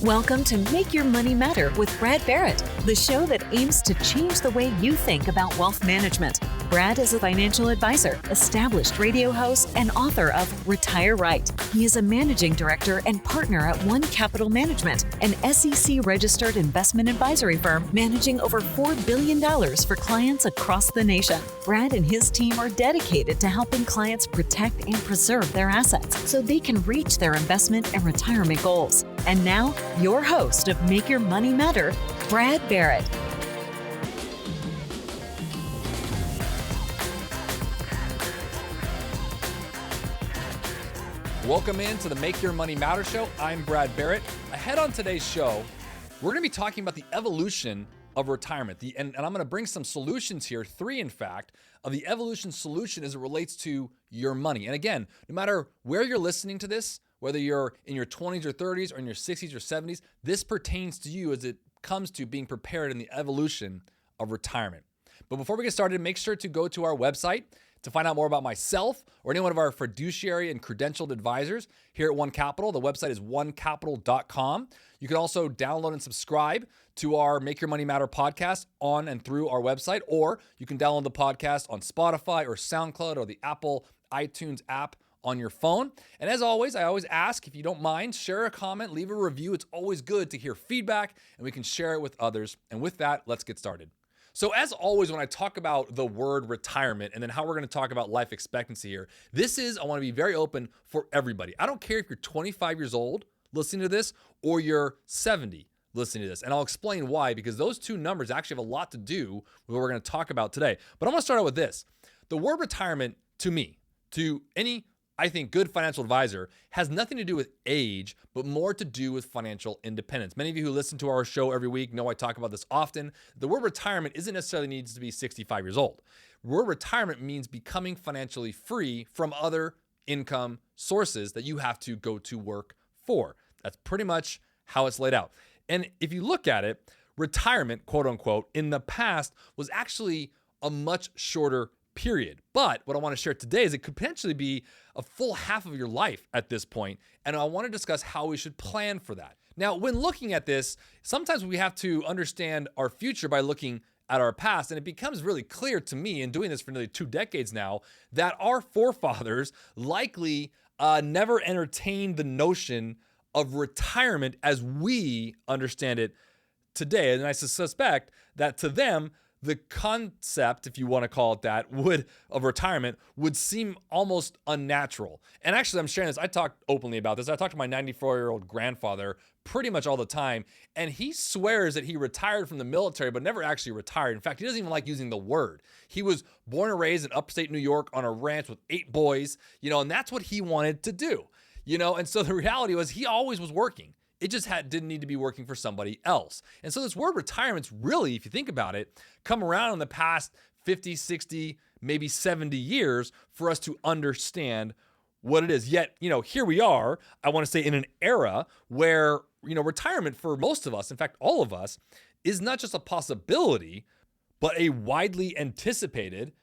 Welcome to Make Your Money Matter with Brad Barrett, the show that aims to change the way you think about wealth management. Brad is a financial advisor, established radio host, and author of Retire Right. He is a managing director and partner at One Capital Management, an SEC-registered investment advisory firm managing over $4 billion for clients across the nation. Brad and his team are dedicated to helping clients protect and preserve their assets so they can reach their investment and retirement goals. And now, your host of Make Your Money Matter, Brad Barrett. Welcome into the Make Your Money Matter show. I'm Brad Barrett. Ahead on today's show, we're going to be talking about the evolution of retirement. And I'm going to bring some solutions here, 3 in fact, of the evolution solution as it relates to your money. And again, no matter where you're listening to this, whether you're in your 20s or 30s or in your 60s or 70s, this pertains to you as it comes to being prepared in the evolution of retirement. But before we get started, make sure to go to our website to find out more about myself or any one of our fiduciary and credentialed advisors here at One Capital. The website is onecapital.com. You can also download and subscribe to our Make Your Money Matter podcast on and through our website, or you can download the podcast on Spotify or SoundCloud or the Apple iTunes app on your phone. And as always, I always ask, if you don't mind, share a comment, leave a review. It's always good to hear feedback and we can share it with others. And with that, let's get started. So as always, when I talk about the word retirement and then how we're going to talk about life expectancy here, I want to be very open for everybody. I don't care if you're 25 years old listening to this or you're 70 listening to this. And I'll explain why, because those two numbers actually have a lot to do with what we're going to talk about today. But I'm going to start out with this. The word retirement, to me, to any I think good financial advisor, has nothing to do with age, but more to do with financial independence. Many of you who listen to our show every week know I talk about this often. The word retirement isn't necessarily needs to be 65 years old. Word retirement means becoming financially free from other income sources that you have to go to work for. That's pretty much how it's laid out. And if you look at it, retirement, quote unquote, in the past was actually a much shorter period. But what I want to share today is it could potentially be a full half of your life at this point, and I want to discuss how we should plan for that. Now, when looking at this, sometimes we have to understand our future by looking at our past, and it becomes really clear to me, in doing this for nearly 2 decades now, that our forefathers likely never entertained the notion of retirement as we understand it today. And I suspect that to them, the concept, if you want to call it that, of retirement would seem almost unnatural. And actually, I'm sharing this. I talk openly about this. I talk to my 94-year-old grandfather pretty much all the time, and he swears that he retired from the military, but never actually retired. In fact, he doesn't even like using the word. He was born and raised in upstate New York on a ranch with 8 boys, and that's what he wanted to do, and so the reality was he always was working. It just didn't need to be working for somebody else. And so this word retirement's really, if you think about it, come around in the past 50, 60, maybe 70 years for us to understand what it is. Yet, here we are, I want to say, in an era where, retirement for most of us, in fact, all of us, is not just a possibility, but a widely anticipated,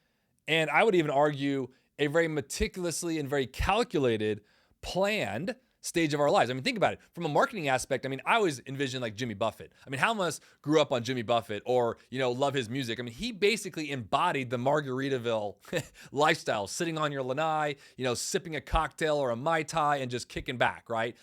and I would even argue a very meticulously and very calculated, planned stage of our lives. Think about it. From a marketing aspect, I always envision like Jimmy Buffett. How many of us grew up on Jimmy Buffett or, love his music? He basically embodied the Margaritaville lifestyle, sitting on your lanai, sipping a cocktail or a Mai Tai and just kicking back, right?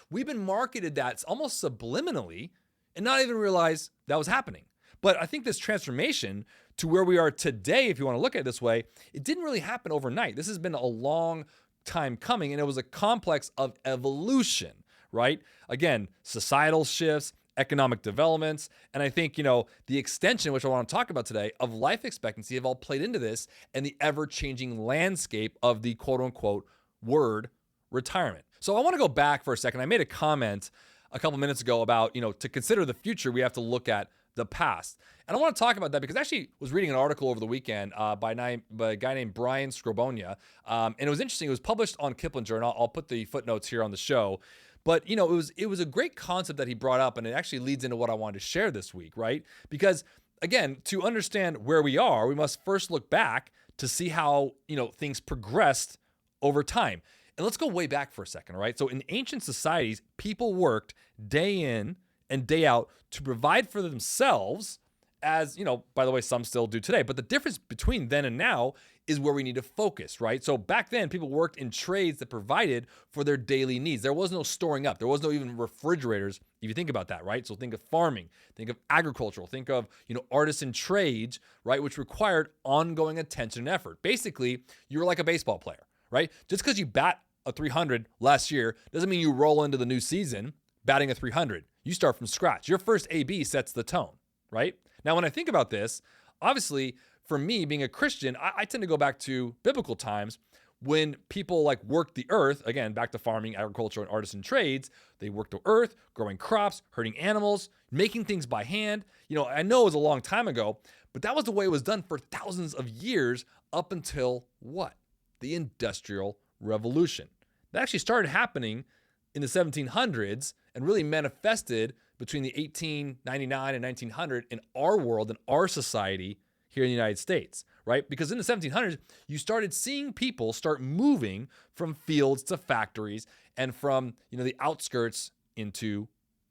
We've been marketed that almost subliminally and not even realize that was happening. But I think this transformation to where we are today, if you want to look at it this way, it didn't really happen overnight. This has been a long time coming, and it was a complex of evolution, right? Again, societal shifts, economic developments, and I think, the extension, which I want to talk about today, of life expectancy have all played into this and the ever-changing landscape of the quote-unquote word retirement. So I want to go back for a second. I made a comment a couple minutes ago about, to consider the future, we have to look at the past. And I want to talk about that because I actually was reading an article over the weekend by a guy named Brian Scribonia. And it was interesting. It was published on Kiplinger, and I'll put the footnotes here on the show. But, it was a great concept that he brought up, and it actually leads into what I wanted to share this week, right? Because, again, to understand where we are, we must first look back to see how, things progressed over time. And let's go way back for a second, all right? So in ancient societies, people worked day in and day out to provide for themselves, as, by the way, some still do today. But the difference between then and now is where we need to focus, right? So back then, people worked in trades that provided for their daily needs. There was no storing up. There was no even refrigerators, if you think about that, right? So think of farming, think of agricultural, think of, artisan trades, right? Which required ongoing attention and effort. Basically, you were like a baseball player, right? Just because you bat a 300 last year doesn't mean you roll into the new season batting a 300. You start from scratch. Your first AB sets the tone, right? Now, when I think about this, obviously, for me, being a Christian, I tend to go back to biblical times when people worked the earth, again, back to farming, agriculture, and artisan trades. They worked the earth, growing crops, herding animals, making things by hand. I know it was a long time ago, but that was the way it was done for thousands of years up until what? The Industrial Revolution. That actually started happening in the 1700s and really manifested between the 1899 and 1900 in our world, in our society here in the United States, right? Because in the 1700s, you started seeing people start moving from fields to factories and from, the outskirts into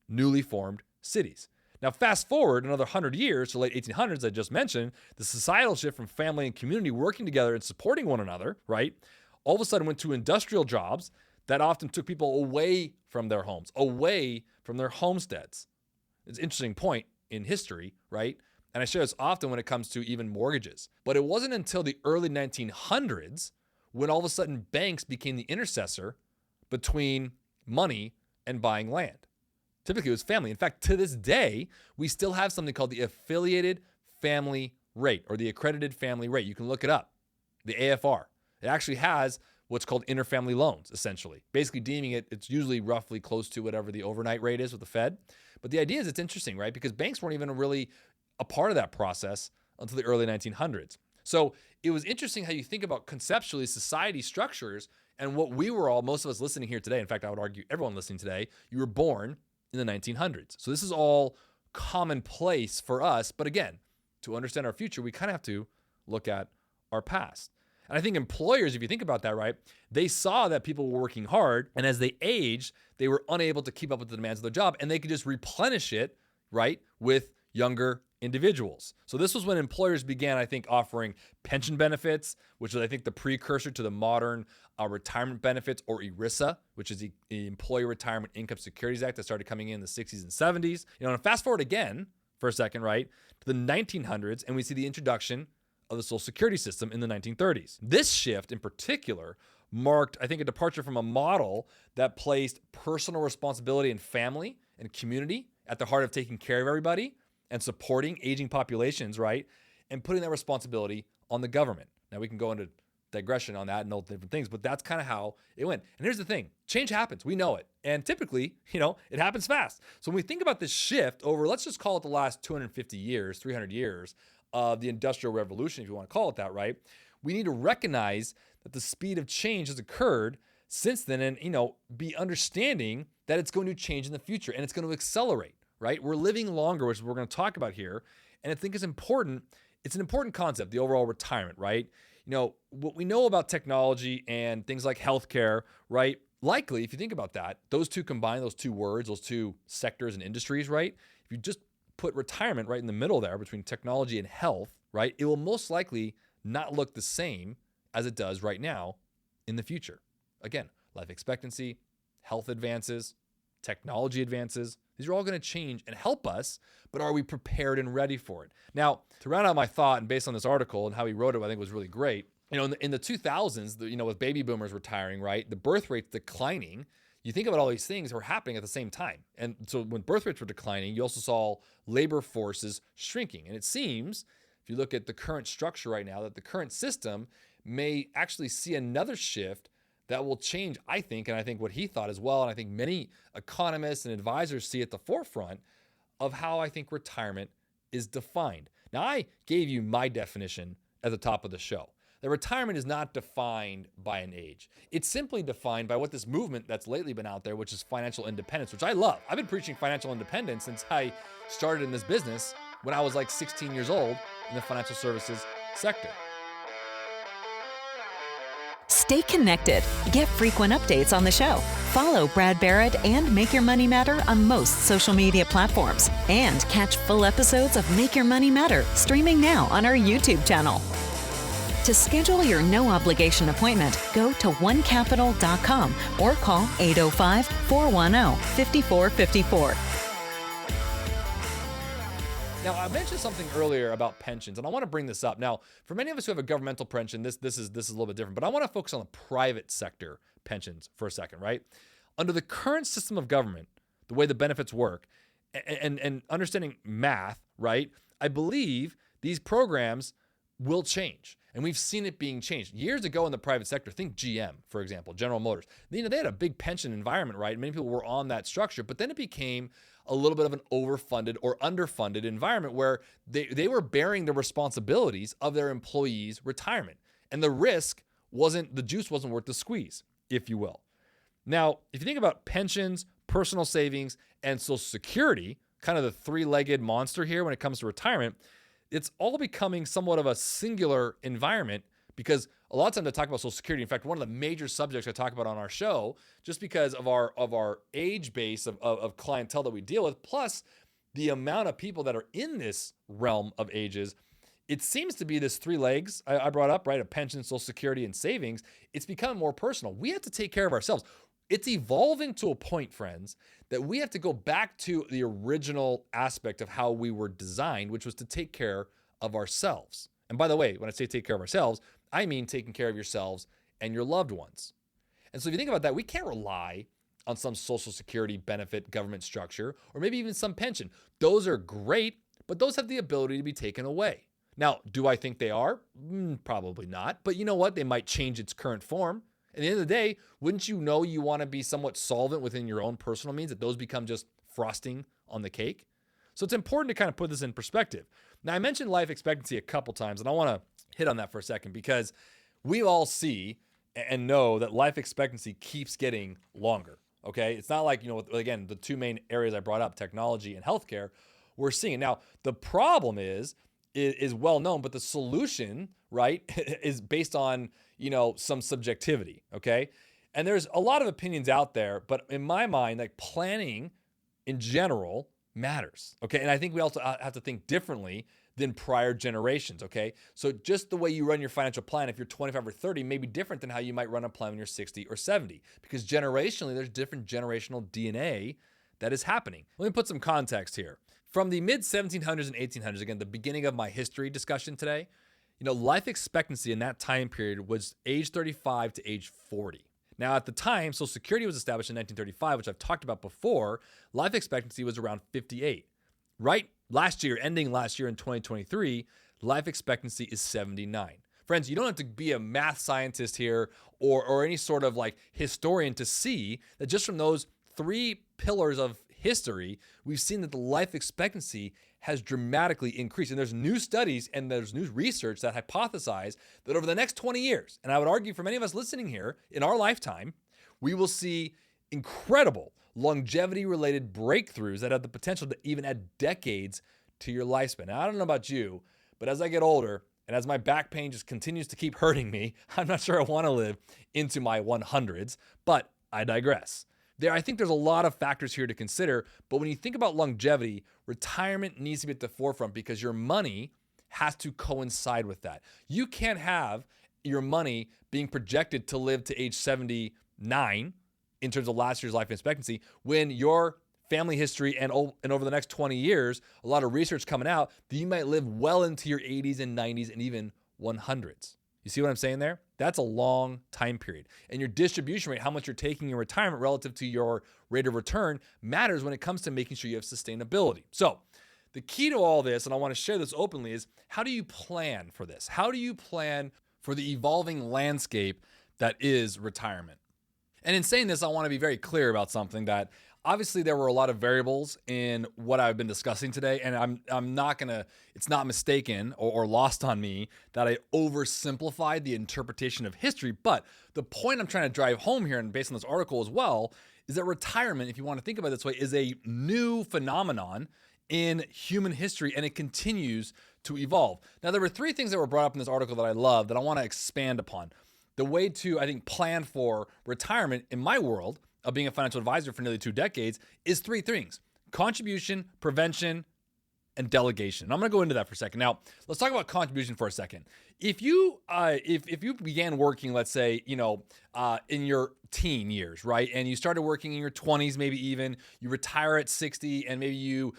newly formed cities. Now, fast forward another 100 years to late 1800s, I just mentioned, the societal shift from family and community working together and supporting one another, right? All of a sudden went to industrial jobs that often took people away from their homes, away from their homesteads. It's an interesting point in history, right? And I share this often when it comes to even mortgages. But it wasn't until the early 1900s when all of a sudden banks became the intercessor between money and buying land. Typically, it was family. In fact, to this day, we still have something called the affiliated family rate or the accredited family rate. You can look it up, the AFR. It actually has what's called interfamily loans, essentially. Basically deeming it's usually roughly close to whatever the overnight rate is with the Fed. But the idea is it's interesting, right? Because banks weren't even really a part of that process until the early 1900s. So it was interesting how you think about conceptually society structures and what we were all, most of us listening here today, in fact, I would argue everyone listening today, you were born in the 1900s. So this is all commonplace for us. But again, to understand our future, we kind of have to look at our past. And I think employers, if you think about that, right, they saw that people were working hard. And as they aged, they were unable to keep up with the demands of their job. And they could just replenish it, right, with younger individuals. So this was when employers began, I think, offering pension benefits, which is, I think, the precursor to the modern retirement benefits, or ERISA, which is the Employee Retirement Income Securities Act that started coming in the 60s and 70s. And fast forward again for a second, right, to the 1900s, and we see the introduction of the Social Security system in the 1930s. This shift in particular marked, I think, a departure from a model that placed personal responsibility and family and community at the heart of taking care of everybody and supporting aging populations, right? And putting that responsibility on the government. Now, we can go into digression on that and all different things, but that's kind of how it went. And here's the thing, change happens, we know it. And typically, it happens fast. So when we think about this shift over, let's just call it the last 250 years, 300 years of the Industrial Revolution, if you want to call it that, right? We need to recognize that the speed of change has occurred since then and, be understanding that it's going to change in the future and it's going to accelerate, right? We're living longer, which we're going to talk about here. And I think it's important. It's an important concept, the overall retirement, right? What we know about technology and things like healthcare, right? Likely, if you think about that, those two combined, those two words, those two sectors and industries, right? If you just put retirement right in the middle there between technology and health, right? It will most likely not look the same as it does right now in the future. Again, life expectancy, health advances, technology advances, these are all going to change and help us, but are we prepared and ready for it? Now, to round out my thought, and based on this article and how he wrote it, I think was really great. In the 2000s, with baby boomers retiring, right, the birth rate's declining. You think about all these things were happening at the same time. And so when birth rates were declining, you also saw labor forces shrinking. And it seems, if you look at the current structure right now, that the current system may actually see another shift that will change, I think, and I think what he thought as well, and I think many economists and advisors see at the forefront of how I think retirement is defined. Now, I gave you my definition at the top of the show. That retirement is not defined by an age. It's simply defined by what this movement that's lately been out there, which is financial independence, which I love. I've been preaching financial independence since I started in this business when I was like 16 years old in the financial services sector. Stay connected. Get frequent updates on the show. Follow Brad Barrett and Make Your Money Matter on most social media platforms. And catch full episodes of Make Your Money Matter streaming now on our YouTube channel. To schedule your no-obligation appointment, go to onecapital.com or call 805-410-5454. Now, I mentioned something earlier about pensions, and I want to bring this up. Now, for many of us who have a governmental pension, this is a little bit different, but I want to focus on the private sector pensions for a second, right? Under the current system of government, the way the benefits work, and understanding math, right? I believe these programs will change. And we've seen it being changed. Years ago in the private sector, think GM, for example, General Motors. They had a big pension environment, right? Many people were on that structure, but then it became a little bit of an overfunded or underfunded environment where they were bearing the responsibilities of their employees' retirement. And the juice wasn't worth the squeeze, if you will. Now, if you think about pensions, personal savings, and Social Security, kind of the three-legged monster here when it comes to retirement, it's all becoming somewhat of a singular environment because a lot of times I talk about Social Security. In fact, one of the major subjects I talk about on our show, just because of our age base of clientele that we deal with, plus the amount of people that are in this realm of ages, it seems to be this three legs I brought up, right? A pension, Social Security, and savings. It's becoming more personal. We have to take care of ourselves. It's evolving to a point, friends, that we have to go back to the original aspect of how we were designed, which was to take care of ourselves. And by the way, when I say take care of ourselves, I mean taking care of yourselves and your loved ones. And so if you think about that, we can't rely on some Social Security benefit government structure, or maybe even some pension. Those are great, but those have the ability to be taken away. Now, do I think they are? Probably not. But you know what? They might change its current form. At the end of the day, wouldn't you know you want to be somewhat solvent within your own personal means, that those become just frosting on the cake? So it's important to kind of put this in perspective. Now, I mentioned life expectancy a couple times, and I want to hit on that for a second because we all see and know that life expectancy keeps getting longer, okay? It's not like, again, the two main areas I brought up, technology and healthcare, we're seeing. Now, the problem is well known, but the solution, right, is based on, some subjectivity, okay? And there's a lot of opinions out there, but in my mind, like planning in general matters, okay? And I think we also have to think differently than prior generations, okay? So just the way you run your financial plan, if you're 25 or 30, may be different than how you might run a plan when you're 60 or 70, because generationally, there's different generational DNA that is happening. Let me put some context here. From the mid-1700s and 1800s, again, the beginning of my history discussion today, life expectancy in that time period was age 35 to age 40. Now, at the time, Social Security was established in 1935, which I've talked about before. Life expectancy was around 58. Right? Ending last year in 2023, life expectancy is 79. Friends, you don't have to be a math scientist here or any sort of like historian to see that just from those three pillars of history, we've seen that the life expectancy has dramatically increased. And there's new studies and there's new research that hypothesize that over the next 20 years, and I would argue for many of us listening here, in our lifetime, we will see incredible longevity-related breakthroughs that have the potential to even add decades to your lifespan. Now, I don't know about you, but as I get older and as my back pain just continues to keep hurting me, I'm not sure I want to live into my 100s, but I digress. I think there's a lot of factors here to consider, but when you think about longevity, retirement needs to be at the forefront because your money has to coincide with that. You can't have your money being projected to live to age 79 in terms of last year's life expectancy when your family history and over the next 20 years, a lot of research coming out that you might live well into your 80s and 90s and even 100s. You see what I'm saying there? That's a long time period. And your distribution rate, how much you're taking in retirement relative to your rate of return, matters when it comes to making sure you have sustainability. So the key to all this, and I want to share this openly, is how do you plan for this? How do you plan for the evolving landscape that is retirement? And in saying this, I want to be very clear about something that obviously there were a lot of variables in what I've been discussing today, and I'm not gonna, it's not mistaken or lost on me that I oversimplified the interpretation of history, but the point I'm trying to drive home here, and based on this article as well, is that retirement, if you want to think about it this way, is a new phenomenon in human history, and it continues to evolve. Now, there were three things that were brought up in this article that I love that I want to expand upon. the way to, I think, plan for retirement in my world of being a financial advisor for nearly 2 decades is 3 things: contribution, prevention, and delegation. And I'm going to go into that for a second. Now, let's talk about contribution for a second. If you began working, let's say, in your teen years, right? And you started working in your 20s, maybe even you retire at 60 and maybe you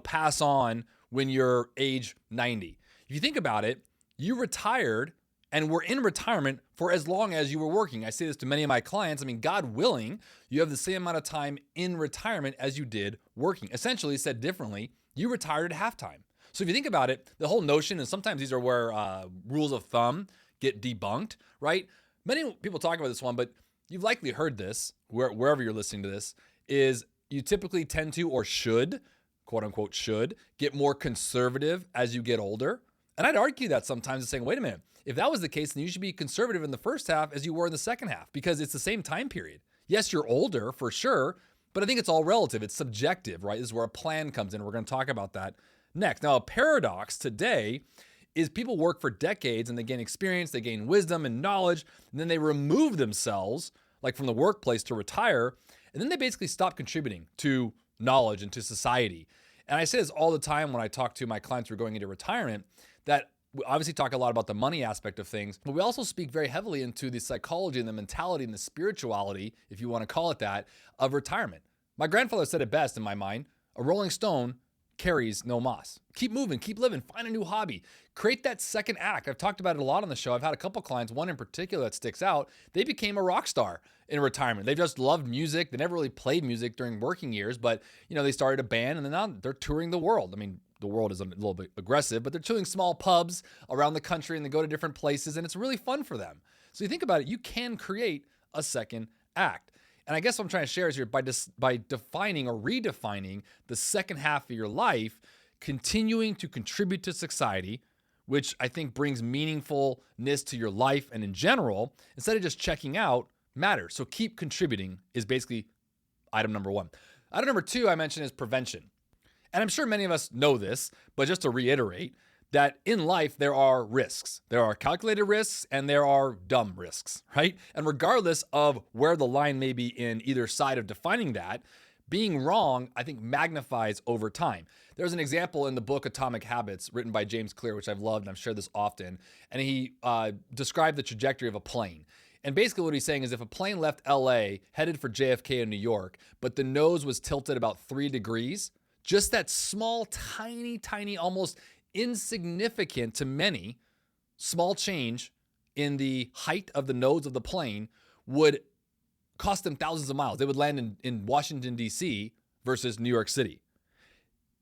pass on when you're age 90. If you think about it, you retired and were in retirement for as long as you were working. I say this to many of my clients. I mean, God willing, you have the same amount of time in retirement as you did working. Essentially, said differently, you retired at halftime. So if you think about it, the whole notion, and sometimes these are where rules of thumb get debunked, right? Many people talk about this one, but you've likely heard this, wherever you're listening to this, is you typically tend to, or should, quote unquote, should, get more conservative as you get older. And I'd argue that sometimes, saying, wait a minute, if that was the case, then you should be conservative in the first half as you were in the second half, because it's the same time period. Yes, you're older for sure, but I think it's all relative. It's subjective, right? This is where a plan comes in. We're going to talk about that next. Now, a paradox today is people work for decades and they gain experience, they gain wisdom and knowledge, and then they remove themselves, like from the workplace, to retire, and then they basically stop contributing to knowledge and to society. And I say this all the time when I talk to my clients who are going into retirement, that we obviously talk a lot about the money aspect of things, but we also speak very heavily into the psychology and the mentality and the spirituality, if you want to call it that, of retirement. My grandfather said it best in my mind: a rolling stone carries no moss. Keep moving, keep living, find a new hobby, create that second act. I've talked about it a lot on the show. I've had a couple clients, one in particular that sticks out. They became a rock star in retirement. They just loved music. They never really played music during working years, but they started a band and then now they're touring the world. I mean, the world is a little bit aggressive, but they're touring small pubs around the country and they go to different places and it's really fun for them. So you think about it, you can create a second act. And I guess what I'm trying to share is here, by defining or redefining the second half of your life, continuing to contribute to society, which I think brings meaningfulness to your life and in general, instead of just checking out, matters. So keep contributing is basically item number 1. Item number 2 I mentioned is prevention. And I'm sure many of us know this, but just to reiterate, that in life, there are risks. There are calculated risks and there are dumb risks, right? And regardless of where the line may be in either side of defining that, being wrong, I think, magnifies over time. There's an example in the book Atomic Habits written by James Clear, which I've loved and I've shared this often. And he described the trajectory of a plane. And basically what he's saying is if a plane left LA headed for JFK in New York, but the nose was tilted about 3 degrees, just that small, tiny, almost insignificant to many, small change in the height of the nose of the plane would cost them thousands of miles. They would land in Washington, D.C. versus New York City.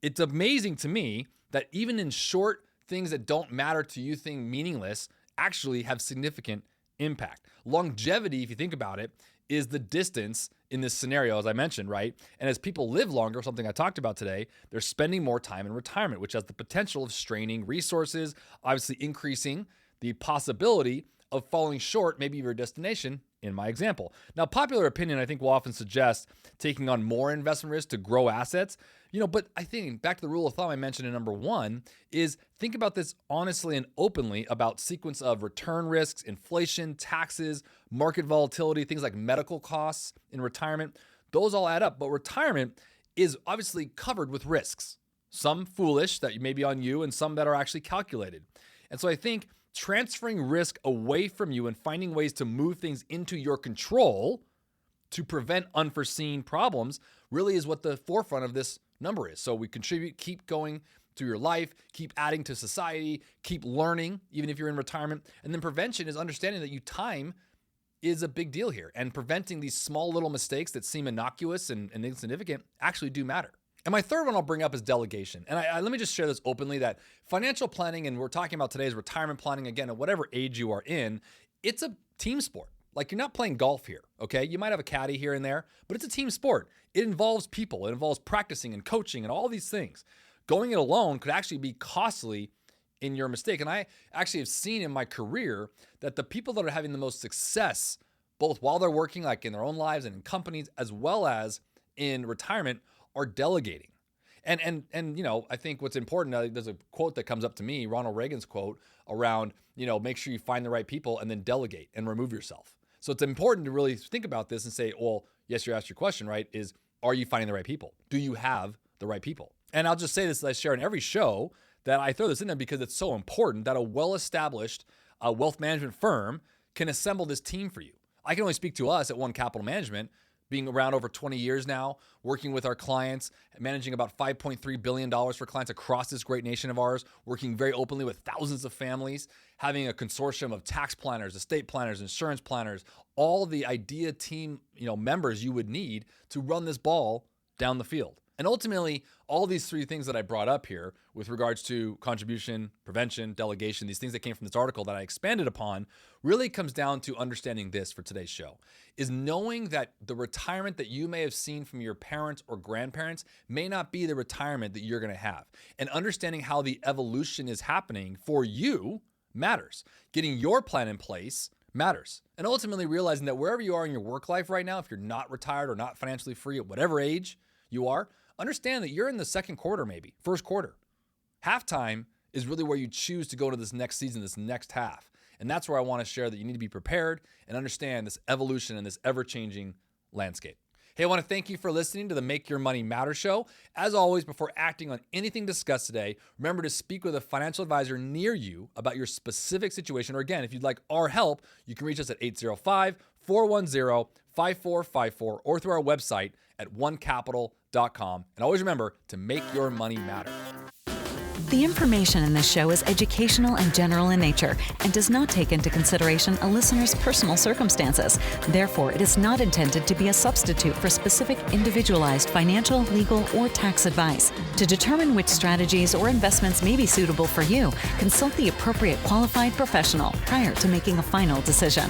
It's amazing to me that even in short things that don't matter to you, think meaningless, actually have significant impact. Longevity, if you think about it, is the distance in this scenario, as I mentioned, right? And as people live longer, something I talked about today, they're spending more time in retirement, which has the potential of straining resources, obviously increasing the possibility of falling short, maybe of your destination, in my example. Now, popular opinion, I think, will often suggest taking on more investment risk to grow assets, but I think back to the rule of thumb I mentioned in number 1 is think about this honestly and openly about sequence of return risks, inflation, taxes, market volatility, things like medical costs in retirement. Those all add up, but retirement is obviously covered with risks, some foolish that may be on you and some that are actually calculated. And so I think transferring risk away from you and finding ways to move things into your control to prevent unforeseen problems really is what the forefront of this number is. So we contribute, keep going through your life, keep adding to society, keep learning, even if you're in retirement. And then prevention is understanding that time is a big deal here. And preventing these small little mistakes that seem innocuous and insignificant actually do matter. And my third one I'll bring up is delegation. And let me just share this openly that financial planning, and we're talking about today's retirement planning, again, at whatever age you are in, it's a team sport. Like you're not playing golf here, okay? You might have a caddy here and there, but it's a team sport. It involves people. It involves practicing and coaching and all these things. Going it alone could actually be costly in your mistake. And I actually have seen in my career that the people that are having the most success, both while they're working, like in their own lives and in companies, as well as in retirement, are delegating. And I think what's important, there's a quote that comes up to me, Ronald Reagan's quote around, make sure you find the right people and then delegate and remove yourself. So it's important to really think about this and say, well, yes, you asked your question, right? Are you finding the right people? Do you have the right people? And I'll just say this, as I share in every show, that I throw this in there because it's so important that a well-established wealth management firm can assemble this team for you. I can only speak to us at One Capital Management, being around over 20 years now, working with our clients, managing about $5.3 billion for clients across this great nation of ours, working very openly with thousands of families, having a consortium of tax planners, estate planners, insurance planners, all the idea team, members you would need to run this ball down the field. And ultimately, all these three things that I brought up here with regards to contribution, prevention, delegation, these things that came from this article that I expanded upon, really comes down to understanding this for today's show, is knowing that the retirement that you may have seen from your parents or grandparents may not be the retirement that you're going to have. And understanding how the evolution is happening for you matters. Getting your plan in place matters. And ultimately realizing that wherever you are in your work life right now, if you're not retired or not financially free at whatever age you are, understand that you're in the second quarter, maybe first quarter. Halftime is really where you choose to go to this next season, this next half. And that's where I want to share that you need to be prepared and understand this evolution and this ever-changing landscape. Hey, I want to thank you for listening to the Make Your Money Matter show. As always, before acting on anything discussed today, remember to speak with a financial advisor near you about your specific situation. Or again, if you'd like our help, you can reach us at 805-410-5454 or through our website at onecapital.com. And always remember to make your money matter. The information in this show is educational and general in nature and does not take into consideration a listener's personal circumstances. Therefore, it is not intended to be a substitute for specific individualized financial, legal, or tax advice. To determine which strategies or investments may be suitable for you, consult the appropriate qualified professional prior to making a final decision.